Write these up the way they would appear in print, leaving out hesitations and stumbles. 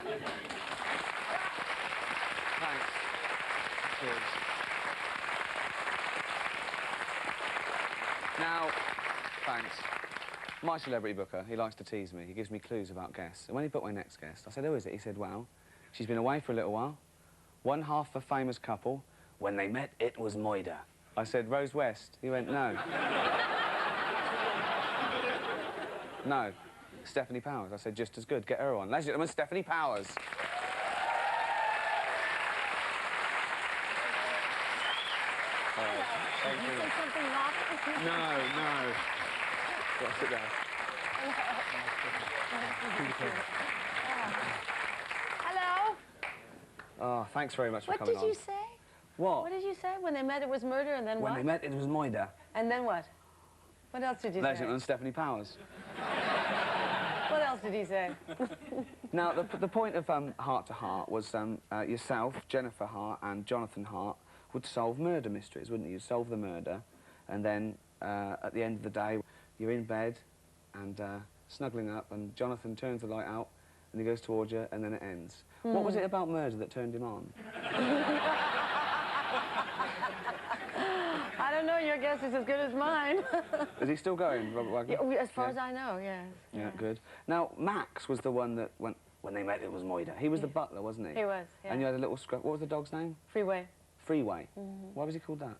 Thanks. Cheers. Now, thanks. My celebrity booker, he likes to tease me. He gives me clues about guests. And when he booked my next guest, I said, who is it? He said, well, she's been away for a little while. One half a famous couple. When they met, it was Moida. I said, Rose West. He went, no. No. Stefanie Powers. I said, just as good. Get her on. Ladies and gentlemen, Stefanie Powers. Did you say something naughty? No. Go on, sit down. Hello? Oh, thanks very much for coming on. What did you say? What? What did you say? When they met, it was murder, and then what? When they met, it was Moida. And then what? What else did you Ladies say? and gentlemen, Stefanie Powers. What else did he say? Now, the point of Heart to Heart was yourself, Jennifer Hart, and Jonathan Hart would solve murder mysteries, wouldn't you? You'd solve the murder, and then at the end of the day, you're in bed and snuggling up, and Jonathan turns the light out, and he goes towards you, and then it ends. What was it about murder that turned him on? I don't know, your guess is as good as mine. Is he still going, Robert Wagner? Yeah, as far as I know, yes. Yeah, good. Now, Max was the one that, when they met, it was Moida. He was the butler, wasn't he? He was, yeah. And you had a little scrap. What was the dog's name? Freeway. Freeway. Why was he called that?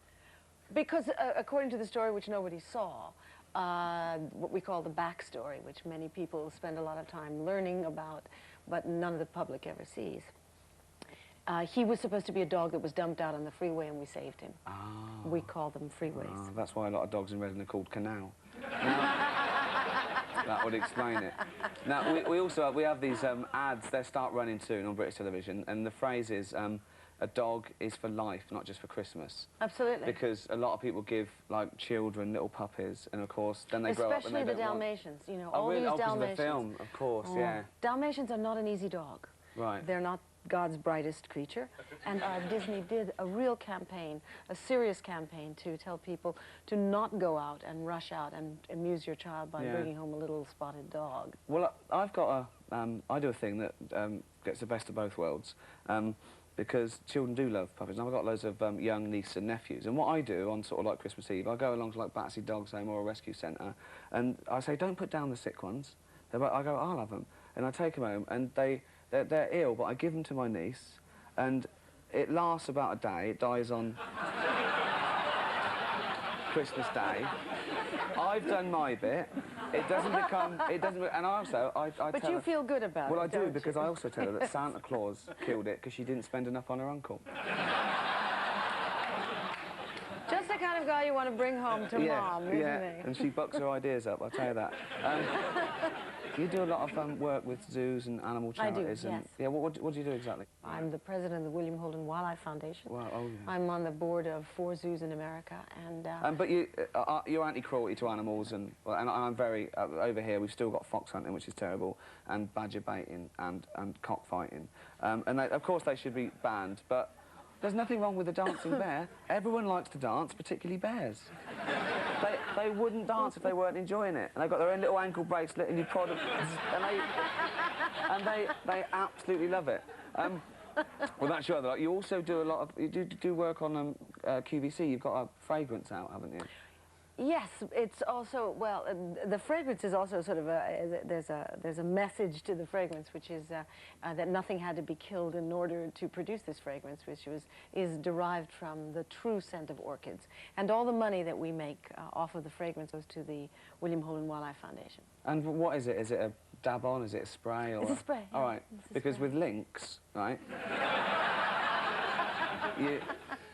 Because according to the story, which nobody saw, what we call the backstory, which many people spend a lot of time learning about, but none of the public ever sees. He was supposed to be a dog that was dumped out on the freeway, and we saved him. Oh. We call them freeways. Oh, that's why a lot of dogs in Reading are called Canal. Now, that would explain it. Now, we also have these ads. They start running soon on British television, and the phrase is, a dog is for life, not just for Christmas. Absolutely. Because a lot of people give, like, children little puppies, and of course, then they grow up and they Especially the don't Dalmatians, you know, Oh, all really? these Oh, 'cause of Dalmatians. the film, of course, yeah. Dalmatians are not an easy dog. Right. They're not God's brightest creature. And Disney did a real campaign, a serious campaign, to tell people to not go out and rush out and amuse your child by bringing home a little spotted dog. Well, I've got a, I do a thing that gets the best of both worlds. Because children do love puppies. And I've got loads of young nieces and nephews. And what I do on sort of like Christmas Eve, I go along to like Battersea Dogs Home or a rescue centre, and I say, don't put down the sick ones. I go, I'll have them. And I take them home, and they're ill, but I give them to my niece, and it lasts about a day. It dies on Christmas Day. I've done my bit. It doesn't, and also, I But tell you her, feel good about it, well, I do, don't because you? I also tell her that Santa Claus killed it because she didn't spend enough on her uncle. Just the kind of guy you want to bring home to Mom, isn't he? And she bucks her ideas up, I'll tell you that. You do a lot of work with zoos and animal charities. I do, and, yes. Yeah, what do you do exactly? I'm the president of the William Holden Wildlife Foundation. Wow, oh, yeah. I'm on the board of 4 zoos in America, and... But you're anti-cruelty to animals, and I'm very... over here, we've still got fox hunting, which is terrible, and badger baiting, and cockfighting. And of course, they should be banned, but there's nothing wrong with a dancing bear. Everyone likes to dance, particularly bears. They wouldn't dance if they weren't enjoying it. And they've got their own little ankle bracelet, and you prod them, and they absolutely love it. Well, that's your other lot. You also do a lot of... You do work on QVC. You've got a fragrance out, haven't you? Yes, it's also, well, the fragrance is also sort of there's a message to the fragrance, which is that nothing had to be killed in order to produce this fragrance, which is derived from the true scent of orchids. And all the money that we make off of the fragrance goes to the William Holden Wildlife Foundation. And what is it? Is it a dab-on? Is it a spray? Or It's a spray. All right, because with lynx, right,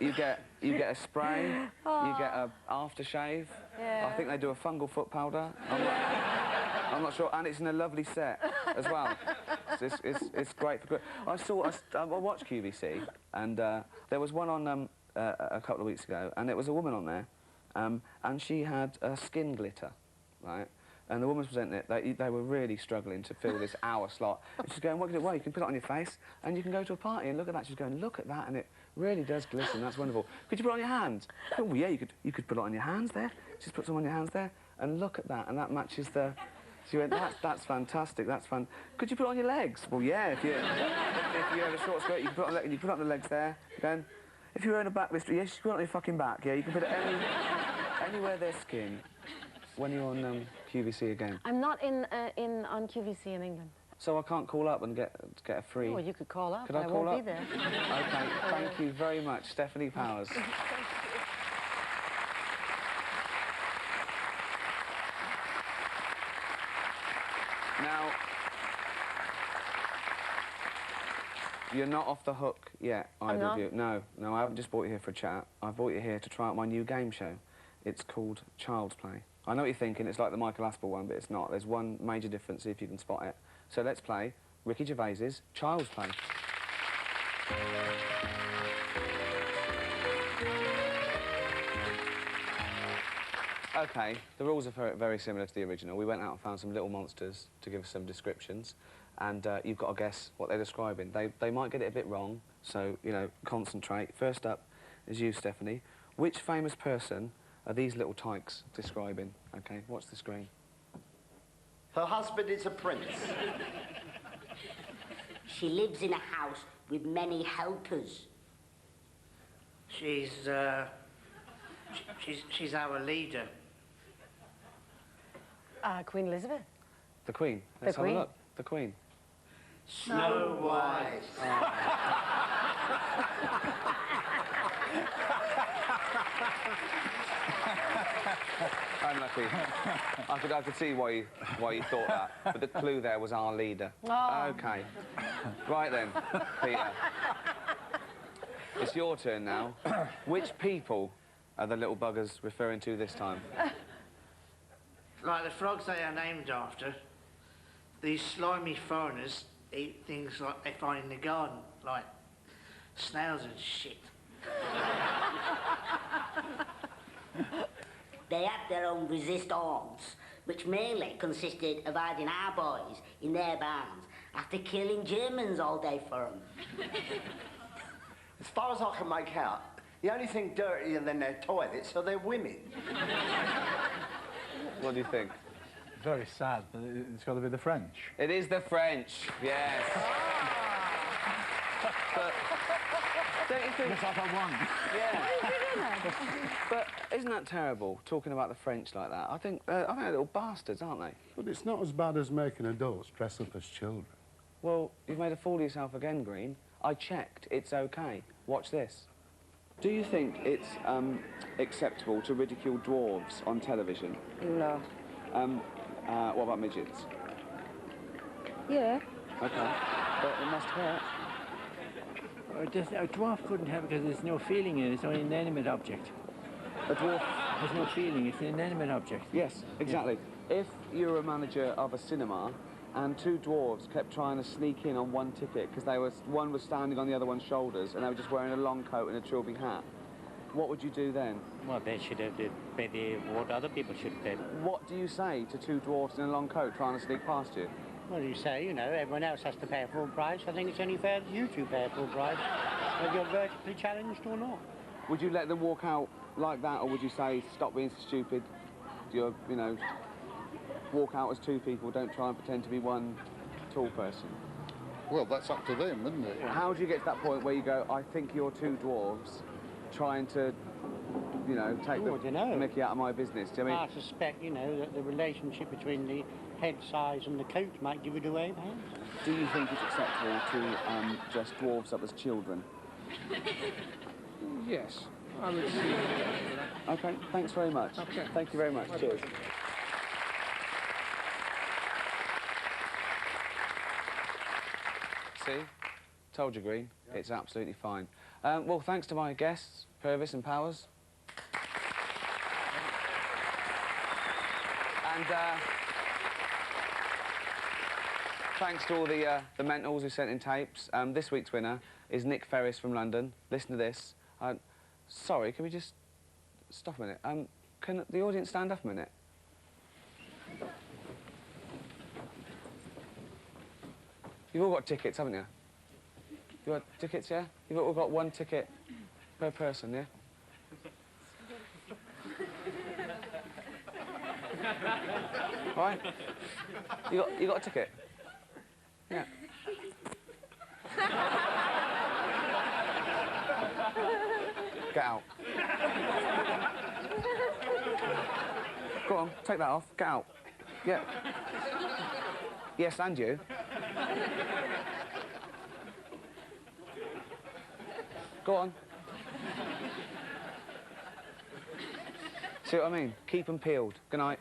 you get a spray, you get a aftershave. Yeah. I think they do a fungal foot powder. I'm not sure, and it's in a lovely set as well. It's great for good. I watched QVC, and there was one on a couple of weeks ago, and there was a woman on there, and she had skin glitter, right? And the woman was presenting it, they were really struggling to fill this hour slot. And she's going, well, you can put it on your face, and you can go to a party and look at that. She's going, look at that, and it really does glisten, that's wonderful. Could you put it on your hands? Oh, yeah, you could put it on your hands there. Just put some on your hands there, and look at that, and that matches the She went, that's fantastic, that's fun. Could you put it on your legs? Well, yeah, if you have a short skirt, you can put it on, you put it on the legs there, then. If you're wearing a back blister, yes, you can put it on your fucking back, yeah, you can put it anywhere there's skin. When you're on QVC again? I'm not on QVC in England. So I can't call up and get a free... Oh, you could call up, Could I won't call be there. OK, thank you very much, Stefanie Powers. Now, you're not off the hook yet, either of you. No, I haven't just brought you here for a chat. I've brought you here to try out my new game show. It's called Child's Play. I know what you're thinking, it's like the Michael Aspel one, but it's not. There's one major difference, see if you can spot it. So let's play Ricky Gervais's Child's Play. OK, the rules are very similar to the original. We went out and found some little monsters to give us some descriptions, and you've got to guess what they're describing. They might get it a bit wrong, so, you know, concentrate. First up is you, Stefanie. Which famous person are these little tykes describing? OK, watch the screen. Her husband is a prince. She lives in a house with many helpers. She's our leader. Queen Elizabeth. The Queen. Let's have a look. The Queen. Snow White. Unlucky. I could see why you thought that, but the clue there was our leader. Oh. OK. Right then, Peter. It's your turn now. Which people are the little buggers referring to this time? Like the frogs they are named after, these slimy foreigners eat things like they find in the garden, like snails and shit. They had their own resistance, which mainly consisted of hiding our boys in their barns after killing Germans all day for them. As far as I can make out, the only thing dirtier than their toilets are their women. What do you think? Very sad, but it's got to be the French. It is the French, yes. But don't you think... Yes, I got one. Yeah. But isn't that terrible, talking about the French like that? I think they're little bastards, aren't they? But it's not as bad as making adults dress up as children. Well, you've made a fool of yourself again, Green. I checked. It's OK. Watch this. Do you think it's acceptable to ridicule dwarves on television? No. What about midgets? Yeah. OK. But it must hurt. A dwarf couldn't have it because there's no feeling in it. It's only an inanimate object. A dwarf... There's no feeling. It's an inanimate object. Yes, exactly. Yeah. If you were a manager of a cinema and two dwarves kept trying to sneak in on one ticket because one was standing on the other one's shoulders and they were just wearing a long coat and a trilby hat, what would you do then? Well, they should have to pay what other people should pay. What do you say to two dwarves in a long coat trying to sneak past you? Well, you say, you know, everyone else has to pay a full price. I think it's only fair that you two pay a full price, whether you're vertically challenged or not. Would you let them walk out like that, or would you say, stop being so stupid, you know, walk out as two people, don't try and pretend to be one tall person? Well, that's up to them, isn't it? How do you get to that point where you go, I think you're two dwarves trying to, you know, take the mickey out of my business? Do you know what I mean? I suspect, you know, that the relationship between the head size and the coat might give it away, perhaps. Do you think it's acceptable to dress dwarves up as children? Yes, I would see that. OK, thanks very much. OK. Thank you very much. Cheers. See? Told you, Green. Yep. It's absolutely fine. Well, thanks to my guests, Gervais and Powers. And thanks to all the mentals who sent in tapes. This week's winner is Nick Ferris from London. Listen to this. Sorry, can we just stop a minute? Can the audience stand up a minute? You've all got tickets, haven't you? You got tickets, yeah? You've all got one ticket per person, yeah? All right? You got a ticket? Yeah. Get out. Go on, take that off. Get out. Yeah. Yes, and you. Go on. See what I mean? Keep them peeled. Good night.